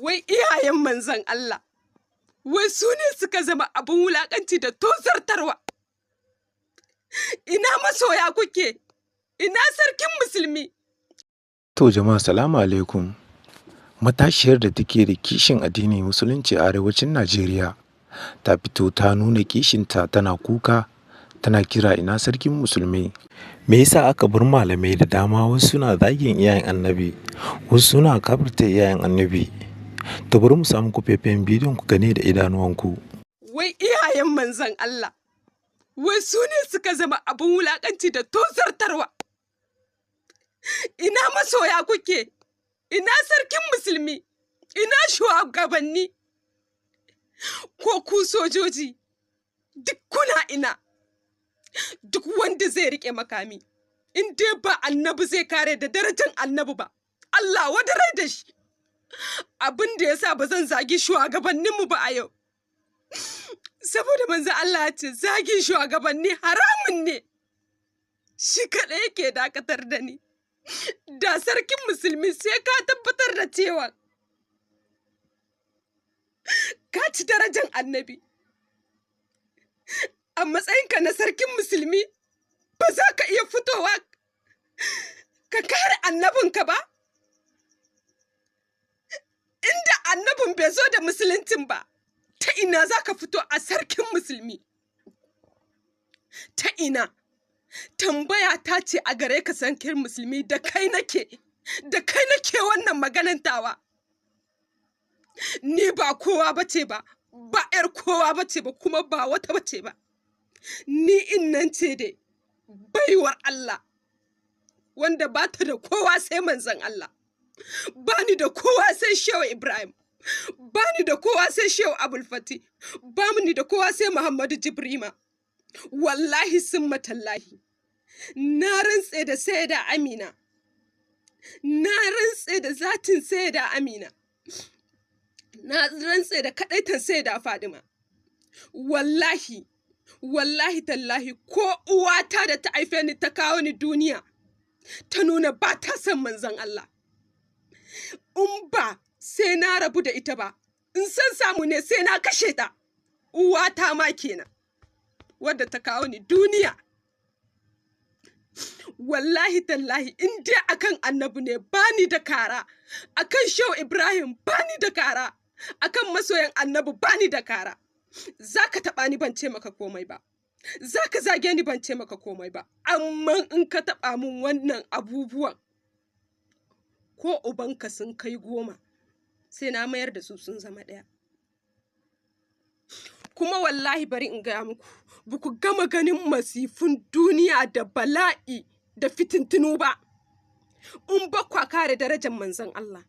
wai iyayen manzon Allah, wai su ne suka zama abin wulaƙanci da tozartarwa. Ina masoya kuke, ina sarkin musulmi. To jama'a salamu alaikum. Matashiyar da take da kishin addinin musulunci a arewacin Najeriya ta fito ta nuna kishinta tana kuka tana kira ina sarkin musulmi. Me yasa aka bar malamai da dama wasu suna zagin iyayen annabi wasu suna kafirta iyayen annabi? To bari mu samu kufafen bidiyon ku gane da idanuwanku. Wai iyayen manzon Allah, wai su ne suka zama abin wulaƙanci da tozartarwa. Ina masoya kuke, ina sarkin musulmi, ina shugabanni, ko ku sojoji, duk kuna ina. Duk wanda zai riƙe makami, in dai ba annabi zai kare da darajar annabi ba, Allah wadarai da shi. Abin da ya sa ba zan zagi shugabanninmu ba a yau, saboda manzo Allah ya ce zagin shugabanni haramun ne, shi kaɗai yake dakatar da ni. Da sarkin musulmi sai ka tabbatar da cewa ka ci darajar annabi. A matsayinka na sarkin musulmi ba za ka iya fitowa ka kare annabinka ba? Inda annabin bai zo da musuluncin ba, ta ina za ka fito a sarkin musulmi? Ta ina? Tambaya ta ce a gare ka sarkin musulmi, da kai nake wannan maganantawa. Ni ba kowa bace ba, ba 'yar kowa bace ba, kuma ba wata bace ba. Ni innan ce dai baiwar Allah wanda ba ta da kowa sai manzon Allah. Ba ni da kowa sai Shehu Ibrahim, ba ni da kowa sai Shehu Abul Fati, ba ni da kowa sai Muhammadu Jibrima. Wallahi summa tallahi, na rantse da Sayyida Amina, na rantse da zatin Sayyida Amina, na rantse da kaɗaitan Sayyida Fadima. Wallahi tallahi, ko uwata da ta haife ni ta kawo ni duniya ta nuna ba ta son manzon Allah, in ba sai na rabu da ita ba, in san samu ne sai na kashe ta. Uwata ma kenan, wadda ta kawo ni duniya. Wallahi tallahi, in dai akan annabi ne bani da kara, akan Shehu Ibrahim bani da kara, akan masoyan annabi bani da kara. Za ka taɓa ni ban ce maka komai ba, za ka zage ni ban ce maka komai ba, amma in ka taɓa min wannan abubuwan, ko ubanka sun kai 10 sai na mayar da su sun zama 1. Kuma wallahi bari in gaya muku, ba ku gama ganin masifin duniya da bala'i da fitintunu ba, in ba kwa kare darajar manzon Allah.